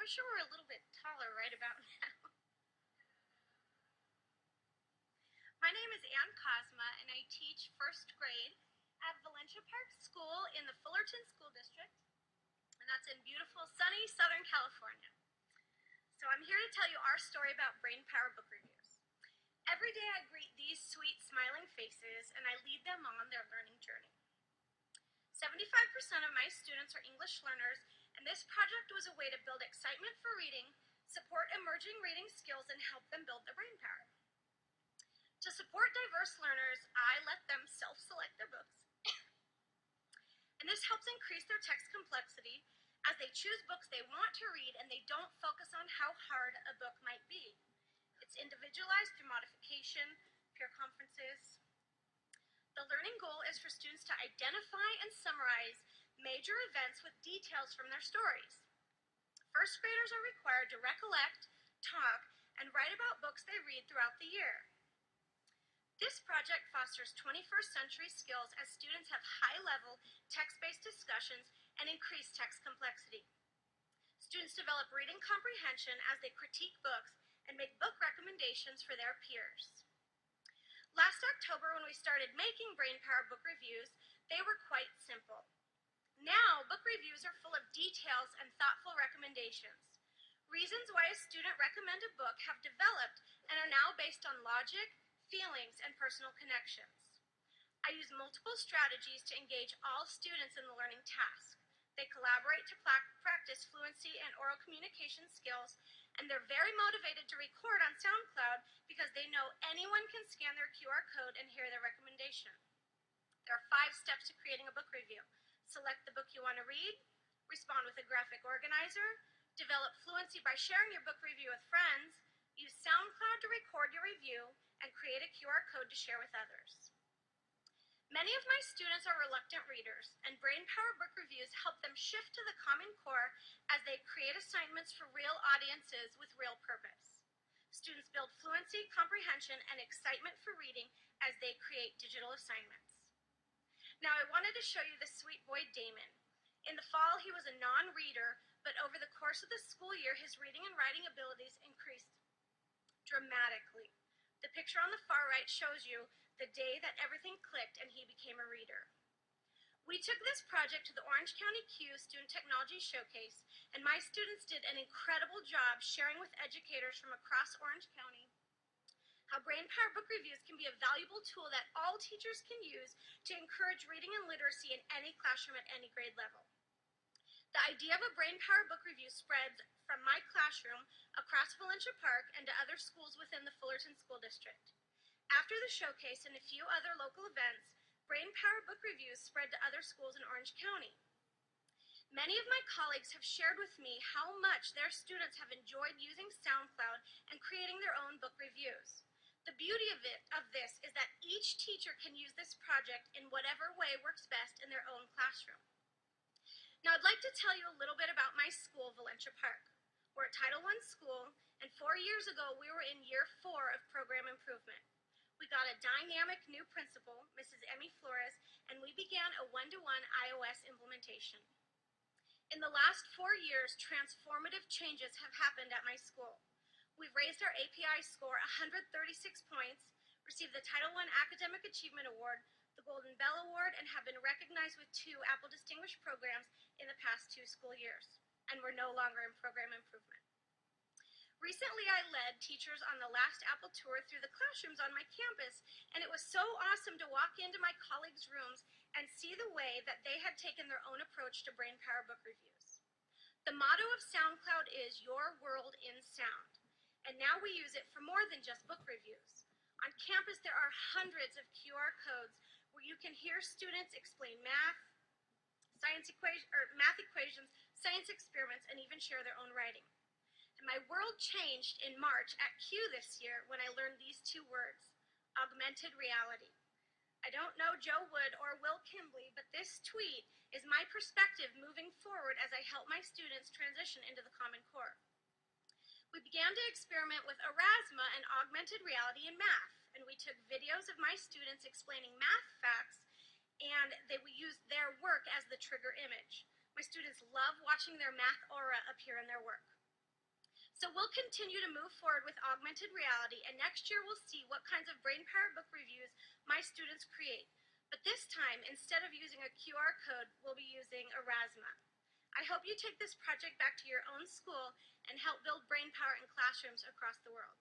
wish I were a little bit taller right about now. My name is Ann Cosma, and I teach first grade at Valencia Park School in the Fullerton School District, and that's in beautiful, sunny Southern California. So I'm here to tell you our story about brain power book reviews. Every day I greet these sweet, smiling faces, and I lead them on their learning journey. 75% of my students are English learners, and this project was a way to build excitement for reading, support emerging reading skills, and help them build their brain power. To support diverse learners, I let them self-select their books, and this helps increase their text complexity as they choose books they want to read and they don't focus on how hard a book might be. It's individualized through modification, peer conferences. The learning goal is for students to identify and summarize major events with details from their stories. First graders are required to recollect, talk, and write about books they read throughout the year. This project fosters 21st century skills as students have high-level, text-based discussions and increased text complexity. Students develop reading comprehension as they critique books and make book recommendations for their peers. Last October, when we started making Brain Power book reviews, they were quite simple. Now, book reviews are full of details and thoughtful recommendations. Reasons why a student recommends a book have developed and are now based on logic, feelings, and personal connections. I use multiple strategies to engage all students in the learning task. They collaborate to practice fluency and oral communication skills, and they're very motivated to record on SoundCloud because they know anyone can scan their QR code and hear their recommendation. There are 5 steps to creating a book review. Select the book you want to read, respond with a graphic organizer, develop fluency by sharing your book review with friends, use SoundCloud to record your review, and create a QR code to share with others. Many of my students are reluctant readers, and Brain Power book reviews help them shift to the Common Core as they create assignments for real audiences with real purpose. Students build fluency, comprehension, and excitement for reading as they create digital assignments. Now, I wanted to show you the sweet boy Damon. In the fall, he was a non-reader, but over the course of the school year, his reading and writing abilities increased dramatically. The picture on the far right shows you the day that everything clicked and he became a reader. We took this project to the Orange County Q Student Technology Showcase, and my students did an incredible job sharing with educators from across Orange County how Brain Power book reviews can be a valuable tool that all teachers can use to encourage reading and literacy in any classroom at any grade level. The idea of a Brain Power book review spreads from my classroom across Valencia Park and to other schools within the Fullerton School District. After the showcase and a few other local events, Brain Power book reviews spread to other schools in Orange County. Many of my colleagues have shared with me how much their students have enjoyed using SoundCloud and creating their own book reviews. The beauty of this is that each teacher can use this project in whatever way works best in their own classroom. Now, I'd like to tell you a little bit about my school, Valencia Park. We're a Title I school, and 4 years ago, we were in year 4 of program improvement. We got a dynamic new principal, Mrs. Emmy Flores, and we began a one-to-one iOS implementation. In the last 4 years, transformative changes have happened at my school. We've raised our API score 136 points, received the Title I Academic Achievement Award, the Golden Bell Award, and have been recognized with 2 Apple Distinguished Programs in the past 2 school years. And we're no longer in program improvement. Recently, I led teachers on the last Apple tour through the classrooms on my campus, and it was so awesome to walk into my colleagues' rooms and see the way that they had taken their own approach to Brain Power book reviews. The motto of SoundCloud is "Your World in Sound," and now we use it for more than just book reviews. On campus, there are hundreds of QR codes where you can hear students explain math equations, science experiments, and even share their own writing. And my world changed in March at Q this year when I learned these 2 words, augmented reality. I don't know Joe Wood or Will Kimbley, but this tweet is my perspective moving forward as I help my students transition into the Common Core. We began to experiment with Erasma and augmented reality in math, and we took videos of my students explaining math facts, and we used their work as the trigger image. My students love watching their math aura appear in their work. So we'll continue to move forward with augmented reality, and next year we'll see what kinds of brain power book reviews my students create. But this time, instead of using a QR code, we'll be using Erasma. I hope you take this project back to your own school and help build brain power in classrooms across the world.